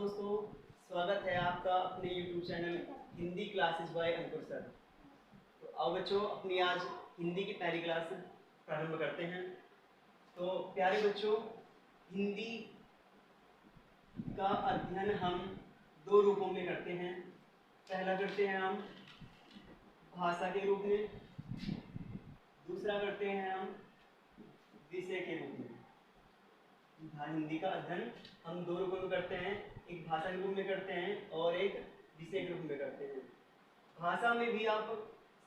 दोस्तों, स्वागत है आपका अपने YouTube channel Hindi classes bye अंकुर सर। तो आओ बच्चों, अपनी आज हिंदी की पहली क्लास प्रारंभ करते हैं। तो प्यारे बच्चों, हिंदी का अध्ययन हम दो रूपों में करते हैं। पहला करते हैं हम भाषा के रूप में, दूसरा करते हैं हम विषय के रूप में। हिंदी का अध्ययन हम दो रूपों में करते हैं, एक भाषा के रूप में करते हैं और एक विषय के रूप में करते हैं। भाषा में भी आप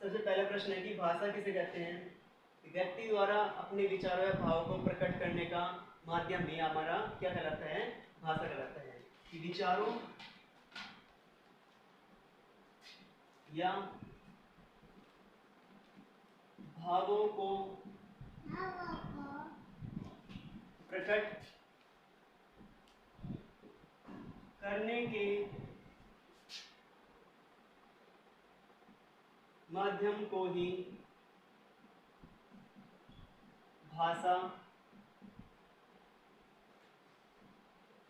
सबसे पहला प्रश्न है कि भाषा किसे कहते हैं? व्यक्ति द्वारा अपने विचारों या भावों को प्रकट करने का माध्यम भी हमारा क्या कहलाता है? भाषा कहलाता है। कि विचारों या भावों को प्रकट करने के माध्यम को ही भाषा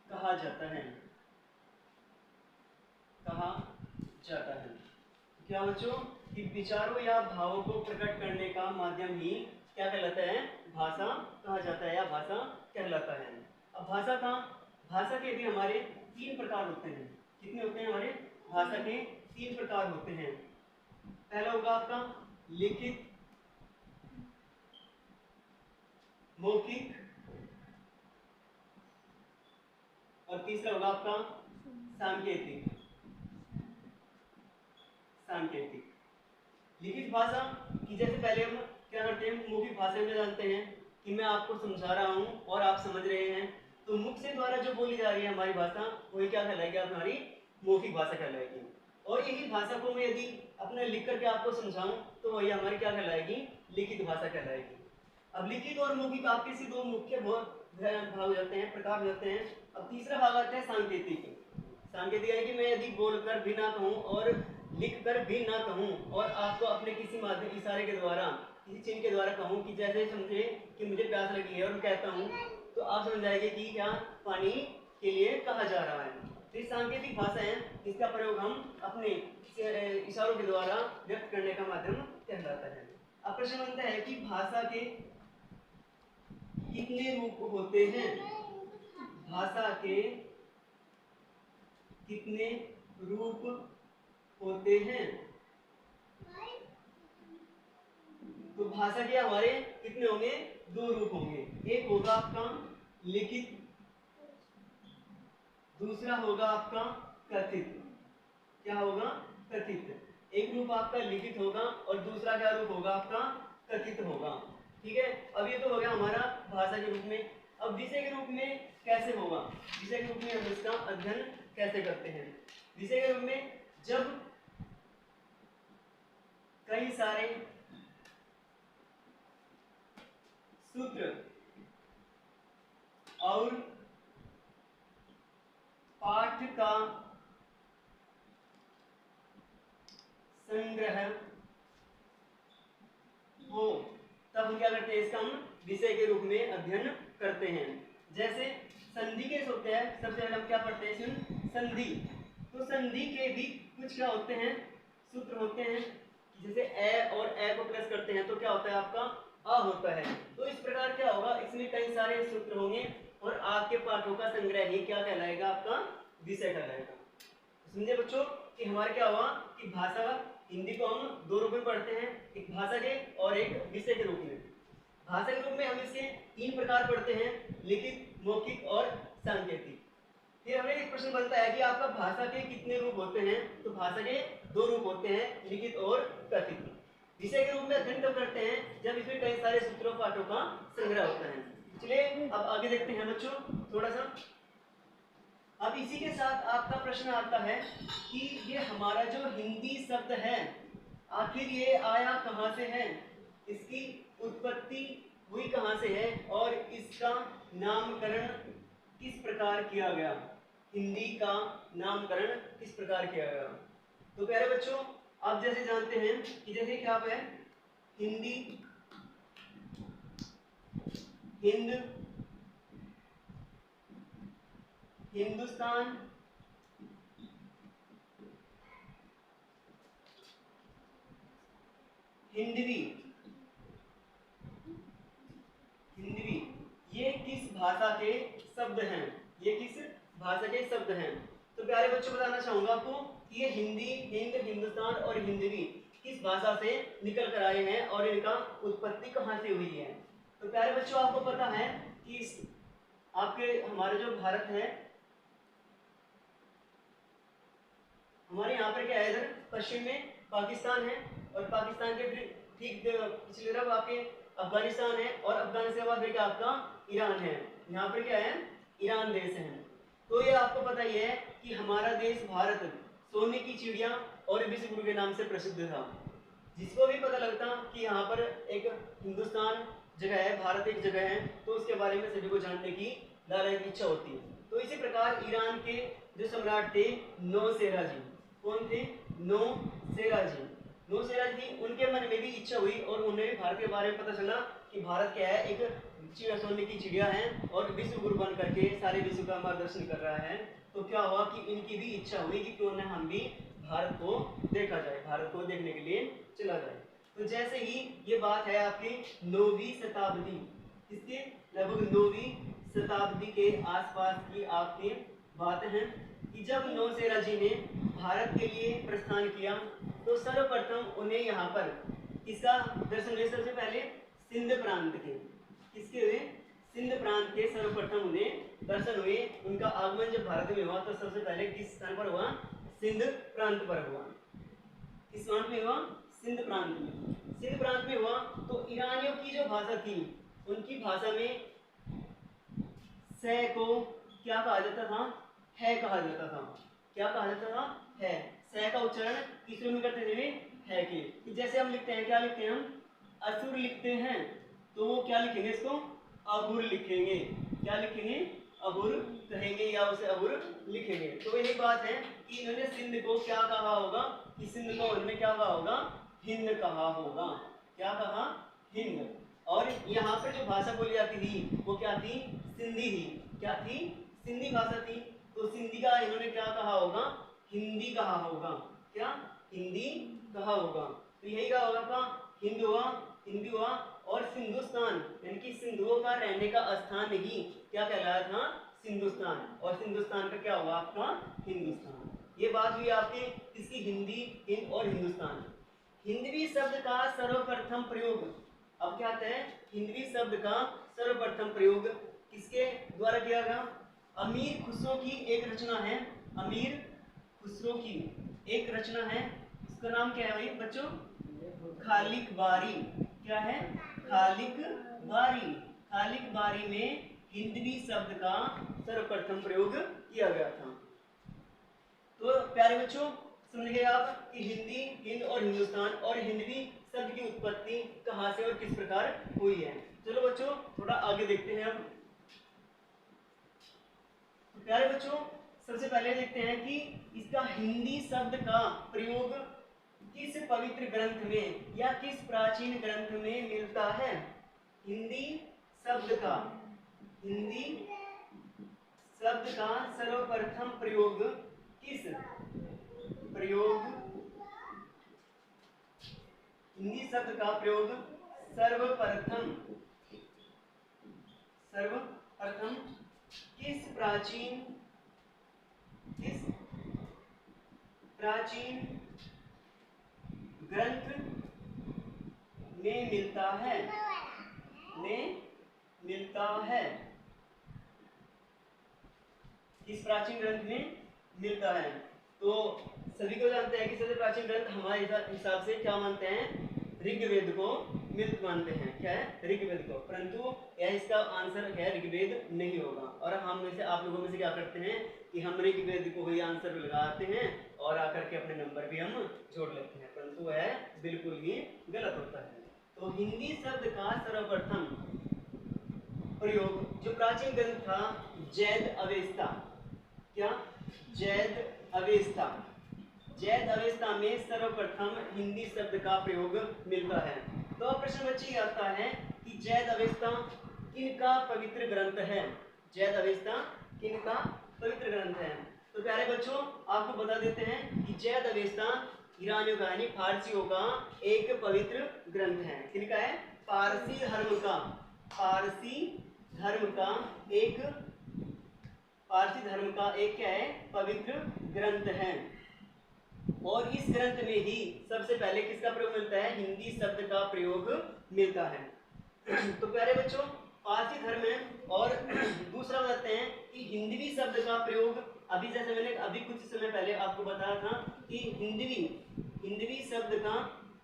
कहा जाता है। क्या बच्चों? कि विचारों या भावों को प्रकट करने का माध्यम ही क्या कहलाता है? भाषा कहा जाता है या भाषा कहलाता है। अब भाषा के भी हमारे तीन प्रकार होते हैं। कितने होते हैं हमारे? भाषा के तीन प्रकार होते हैं। पहला होगा आपका लिखित, मौखिक और तीसरा होगा आपका सांकेतिक। लिखित भाषा की जैसे पहले हम क्या करते हैं, मौखिक भाषा में जानते हैं कि मैं आपको समझा रहा हूं और आप समझ रहे हैं, तो मुख से द्वारा जो बोली जा रही है हमारी भाषा, वही क्या कहलाएगी? हमारी मौखिक भाषा कहलाएगी। और यही भाषा को मैं यदि अपने लिख करके आपको समझाऊं तो वही हमारी क्या कहलाएगी? लिखित भाषा कहलाएगी। अब लिखित और मौखिक आपके से दो मुख्य भाग हो जाते हैं, प्रकार हो जाते हैं। अब तीसरा भाग आता है सांकेतिक। सांकेतिक यानी कि मैं यदि बोलकर भी ना कहूं और लिख कर भी ना कहूं और आपको अपने किसी माध्यम इशारे के द्वारा, किसी चिन्ह के द्वारा कहूं कि जैसे समझे कि मुझे प्यास लगी है और कहता हूं, तो आप समझ जाएंगे कि क्या पानी के लिए कहा जा रहा है। तो सांकेतिक भाषा है, इसका प्रयोग हम अपने इशारों के द्वारा व्यक्त करने का माध्यम कहलाता है। अब प्रश्न बनता है कि भाषा के कितने रूप होते हैं? भाषा के कितने रूप होते हैं? तो भाषा के हमारे कितने होंगे? दो रूप होंगे। एक होगा आपका लिखित, दूसरा होगा आपका कथित। क्या होगा? कथित। एक रूप आपका लिखित होगा और दूसरा क्या रूप होगा? आपका कथित होगा। ठीक है, अब ये तो हो गया हमारा भाषा के रूप में। अब विषय के रूप में कैसे होगा? विषय के रूप में हम इसका अध्ययन कैसे करते हैं? विषय के रूप में जब कई सारे सूत्र और पाठ का संग्रह हो, तब हम क्या करते हैं? इसका हम विषय के रूप में अध्ययन करते हैं। जैसे संधि के होते हैं, सबसे पहले हम क्या पढ़ते हैं? संधि। तो संधि के भी कुछ क्या होते हैं? सूत्र होते हैं। जैसे ए और ए को प्लस करते हैं तो क्या होता है? आपका आ होता है। तो इस प्रकार क्या होगा? इसमें कई सारे सूत्र होंगे और आपके पाठों का संग्रह ही क्या कहलाएगा? आपका विषय कहलाएगा। समझे बच्चों कि हमारे क्या हुआ कि भाषा हिंदी को हम दो रूप में पढ़ते हैं, एक भाषा के और एक विषय के रूप में। भाषा के रूप में हम इसके तीन प्रकार पढ़ते हैं, लिखित, मौखिक और सांकेतिक। फिर हमें एक प्रश्न बनता है कि आपका भाषा के कितने रूप होते हैं? तो भाषा के दो रूप होते हैं, लिखित और कथित। विषय के रूप में अध्ययन तब करते हैं जब इसमें कई सारे सूत्रों पाठों का संग्रह होता है। चलिए अब आगे देखते हैं बच्चों थोड़ा सा। अब इसी के साथ आपका प्रश्न आता है कि ये हमारा जो हिंदी शब्द है, आखिर ये आया कहाँ से है? इसकी उत्पत्ति हुई कहाँ से है और इसका नामकरण किस प्रकार किया गया? हिंदी का नामकरण किस प्रकार किया गया? तो प्यारे बच्चों, आप जैसे जानते हैं कि जैसे क्या है हिंदी, हिंद, हिंदुस्तान, हिंदवी, हिंदवी ये किस भाषा के शब्द हैं? ये किस भाषा के शब्द हैं? तो प्यारे बच्चों बताना चाहूंगा आपको कि ये हिंदी, हिंद, हिंदुस्तान और हिंदवी किस भाषा से निकल कर आए हैं और इनका उत्पत्ति कहाँ से हुई है। तो प्यारे बच्चों आपको पता है कि आपके हमारे जो भारत है, हमारे यहाँ पर क्या है, इधर पश्चिम में पाकिस्तान है और पाकिस्तान के ठीक पिछली तरफ आपके अफगानिस्तान है और अफगानिस्तान के बाद क्या आपका ईरान है। यहाँ पर क्या है, ईरान देश है। तो ये आपको पता ही है कि हमारा देश भारत सोने की चिड़िया और विश्व गुरु के नाम से प्रसिद्ध था। जिसको भी पता लगता कि यहाँ पर एक हिंदुस्तान जगह है, भारत एक जगह है, तो उसके बारे में सभी को जानने की लालच की इच्छा होती है। तो इसी प्रकार ईरान के जो सम्राट थे नौसेरा जी, कौन थे? नौसेरा जी। नौसेरा जी, उनके मन में भी इच्छा हुई और उन्हें भारत के बारे में पता चला कि भारत क्या है, एक चिड़िया, सोने की चिड़िया है और विश्व गुरु बन करके सारे विश्व का मार्गदर्शन कर रहा है। तो क्या हुआ कि इनकी भी इच्छा हुई कि क्यों न हम भी भारत को देखा जाए, भारत को देखने के लिए चला जाए। तो जैसे ही ये बात है आपकी 9वीं शताब्दी, इसके लगभग 9वीं शताब्दी के आसपास की आपकी बात है कि जब नौसेरा जी ने भारत के लिए प्रस्थान किया तो सर्वप्रथम उन्हें यहाँ पर किसका दर्शन हुए? सबसे पहले सिंध प्रांत के, किसके हुए? सिंध प्रांत के सर्वप्रथम उन्हें दर्शन हुए। उनका आगमन जब भारत में हुआ तो सबसे पहले किस स्थान पर हुआ? सिंध प्रांत पर हुआ। किस प्रांत में हुआ? सिंध प्रांत में। सिंध प्रांत में हुआ तो ईरानियों की जो भाषा थी, उनकी भाषा में से को क्या कहा जाता था? है कहा जाता था। क्या कहा जाता था? है। से का उच्चारण किस रूप में करते थे? है के। जैसे हम लिखते हैं, क्या लिखते हैं? हम असुर लिखते हैं, तो वो क्या लिखेंगे? इसको अबुर लिखेंगे। क्या लिखेंगे? अबुर कहेंगे या उसे अबुर लिखेंगे। तो यही बात है कि इन्होंने सिंध को क्या कहा होगा? कि सिंध को उन्होंने क्या कहा होगा? हिंद कहा होगा। क्या कहा? हिंद। और यहाँ पर जो भाषा बोली जाती थी वो क्या थी? सिंधी थी। क्या थी? सिंधी भाषा थी। तो सिंधी का इन्होंने क्या कहा होगा? हिंदी कहा होगा। क्या? हिंदी कहा होगा। तो यही कहा होगा का हिंद हुआ, हिंदी हुआ और सिंधुस्तान यानी कि सिंधुओं का रहने का स्थान ही क्या कहलाया था? सिंधुस्तान। और सिंधुस्तान का क्या हुआ आपका? हिंदुस्तान। ये बात हुई आपके किसकी? हिंदी, हिंद और हिंदुस्तान। हिंदवी शब्द का सर्वप्रथम प्रयोग, अब क्या कहते हैं? हिंदवी शब्द का सर्वप्रथम प्रयोग किसके द्वारा किया गया? अमीर खुसरो की एक रचना है। अमीर खुसरो की एक रचना है, उसका नाम क्या है भाई बच्चों? खालिक बारी। क्या है? खालिक बारी। खालिक बारी में हिंदवी शब्द का सर्वप्रथम प्रयोग किया गया था। तो प्यारे बच्चों समझ गए आप कि हिंदी, हिंद और हिंदुस्तान और हिंदवी शब्द की उत्पत्ति कहाँ से और किस प्रकार हुई है। चलो बच्चों थोड़ा आगे देखते हैं अब। तो प्यारे बच्चों सबसे पहले देखते हैं कि इसका हिंदी शब्द का प्रयोग किस पवित्र ग्रंथ में या किस प्राचीन ग्रंथ में मिलता है। हिंदी शब्द का, हिंदी शब्द का सर्वप्रथम प्रयोग किस प्रयोग, हिंदी शब्द का प्रयोग सर्वप्रथम किस प्राचीन ग्रंथ में मिलता है, किस प्राचीन ग्रंथ में मिलता है। तो सभी को जानते हैं कि सबसे प्राचीन ग्रंथ हमारे हिसाब से क्या मानते हैं? ऋग्वेद को मृत मानते हैं। क्या है? ऋग्वेद को। परंतु यह इसका आंसर है ऋग्वेद नहीं होगा। और हम में से आप लोगों में से क्या करते हैं कि हम ऋग्वेद को ही आंसर लगाते हैं और आकर के अपने नंबर भी हम जोड़ लेते हैं, परंतु वह बिल्कुल ही गलत होता है। तो हिंदी शब्द का सर्वप्रथम प्रयोग जो प्राचीन ग्रंथ था जैद अवेस्ता। क्या? जैद अवेस्ता। जैद अवेस्ता में सर्वप्रथम हिंदी शब्द का प्रयोग मिलता है। तो अब प्रश्न बच्चे आता है कि जैद अवेस्ता किनका पवित्र ग्रंथ है? जैद अवेस्ता किनका पवित्र ग्रंथ है? तो प्यारे बच्चों आपको बता देते हैं कि जैद अवेस्ता ईरानियों का यानी फारसियों का एक पवित्र ग्रंथ है। किनका है? पारसी धर्म का, पारसी धर्म का एक, पारसी धर्म का एक क्या है? पवित्र ग्रंथ है। और इस ग्रंथ में ही सबसे पहले किसका प्रयोग मिलता है? हिंदी शब्द का प्रयोग मिलता है। तो प्यारे बच्चों, पारसी धर्म है। और दूसरा बताते हैं कि हिंदवी शब्द का प्रयोग, अभी जैसे मैंने अभी कुछ समय पहले आपको बताया था कि हिंदवी शब्द का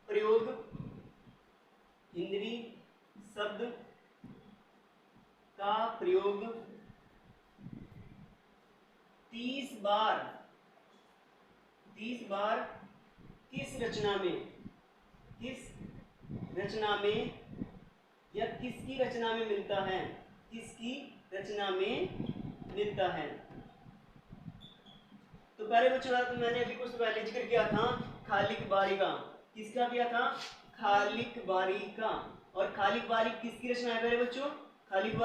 प्रयोग, हिंदवी शब्द का प्रयोग 30 बार किस रचना में या किसकी रचना में मिलता है? किसकी रचना में मिलता है? तो पहले बच्चों तो मैंने अभी कुछ पहले जिक्र किया था खालिक बारी का। किसका किया था? खालिक बारी का। और खालिक बारी किसकी रचना है पहले बच्चों? खालिक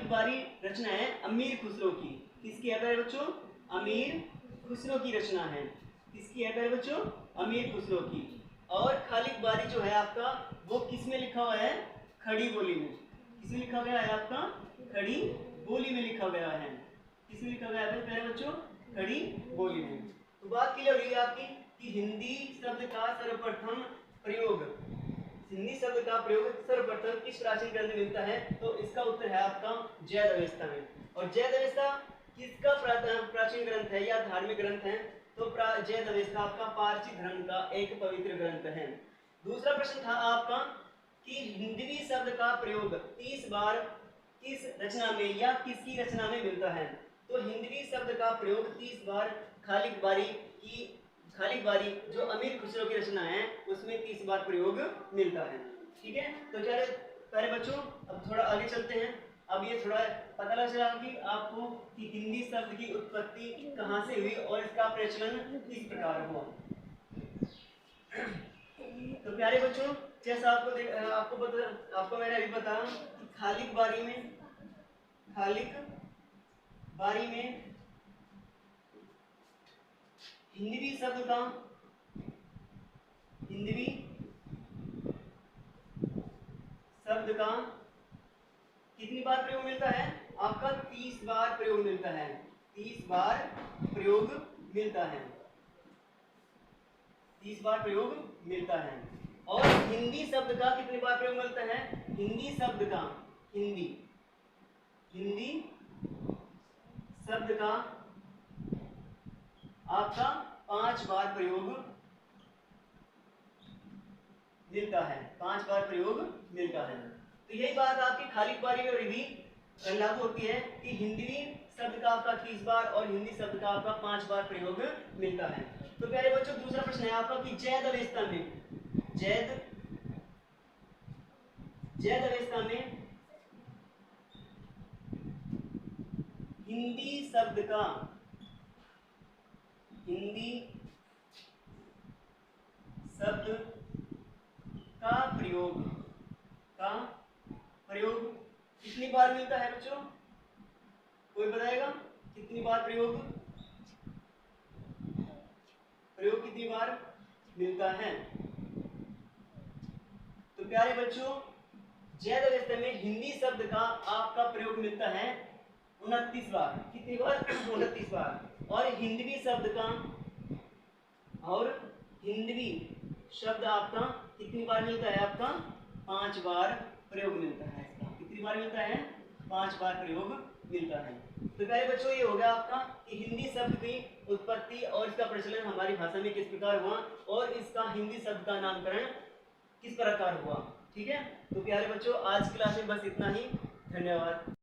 बारी रचना है अमीर खुसरो की। किसकी है पहले बच्चों? अमीर खुसरो की रचना है। किसकी है पहले बच्चों? अमीर खुसरो की। और खालिक बारी जो है आपका, वो किस में लिखा हुआ है? खड़ी बोली में। किसमें लिखा गया है आपका? खड़ी बोली में लिखा गया है। किसमें लिखा गया है पहले बच्चों? खड़ी बोली में। तो बात क्लियर हुई आपकी कि हिंदी शब्द का सर्वप्रथम प्रयोग, हिंदी शब्द का प्रयोग सर्वप्रथम किस प्राचीन ग्रंथ में मिलता है? तो इसका उत्तर है आपका जैद अवेस्ता में। और जैद अवेस्ता किसका प्राचीन ग्रंथ है या धार्मिक ग्रंथ है? तो जैद अवेस्ता आपका पारसी धर्म का एक पवित्र ग्रंथ है। दूसरा प्रश्न था आपका कि हिंदवी शब्द का प्रयोग 30 बार किस रचना में या किसकी रचना में मिलता है? तो हिंदवी शब्द का प्रयोग 30 बार खालिक बारी जो अमीर खुसरो की रचना है उसमें 30 बार प्रयोग मिलता है। ठीक है, तो चलिए पहले बच्चों अब थोड़ा आगे चलते हैं। अब ये थोड़ा पता लग चला कि आपको कि हिंदी शब्द की उत्पत्ति कहाँ से हुई और इसका प्रचलन किस प्रकार हुआ। तो प्यारे बच्चों, जैसा आपको मैंने अभी बताया कि खालिक बारी में हिंदवी शब्द का कितनी बार प्रयोग मिलता है? आपका 30 बार प्रयोग मिलता है। 30 बार प्रयोग मिलता है। 30 बार प्रयोग मिलता है। और हिंदी शब्द का कितनी बार प्रयोग मिलता है? हिंदी शब्द का आपका 5 बार प्रयोग मिलता है। 5 बार प्रयोग मिलता है। तो यही बात आपकी खालिक बारी में भी लागू होती है कि हिंदी शब्द का आपका 30 बार और हिंदी शब्द का आपका 5 बार प्रयोग मिलता है। तो प्यारे बच्चों, दूसरा प्रश्न है आपका कि जैद अवेस्ता में हिंदी शब्द का प्रयोग कितनी बार मिलता है बच्चों? कोई बताएगा कितनी बार प्रयोग कितनी बार मिलता है? तो प्यारे बच्चों, जैद अवेस्ता में हिंदी शब्द का आपका प्रयोग मिलता है 29 बार। कितनी बार? 29 बार। और हिंदवी शब्द आपका कितनी बार मिलता है? आपका 5 बार प्रयोग मिलता है। कितनी बार मिलता है? 5 बार प्रयोग मिलता है। तो प्यारे बच्चों, ये हो गया आपका कि हिंदी शब्द की उत्पत्ति और इसका प्रचलन हमारी भाषा में किस प्रकार हुआ और इसका हिंदी शब्द का नामकरण किस प्रकार हुआ। ठीक है, तो प्यारे बच्चों, आज की क्लास में बस इतना ही। धन्यवाद।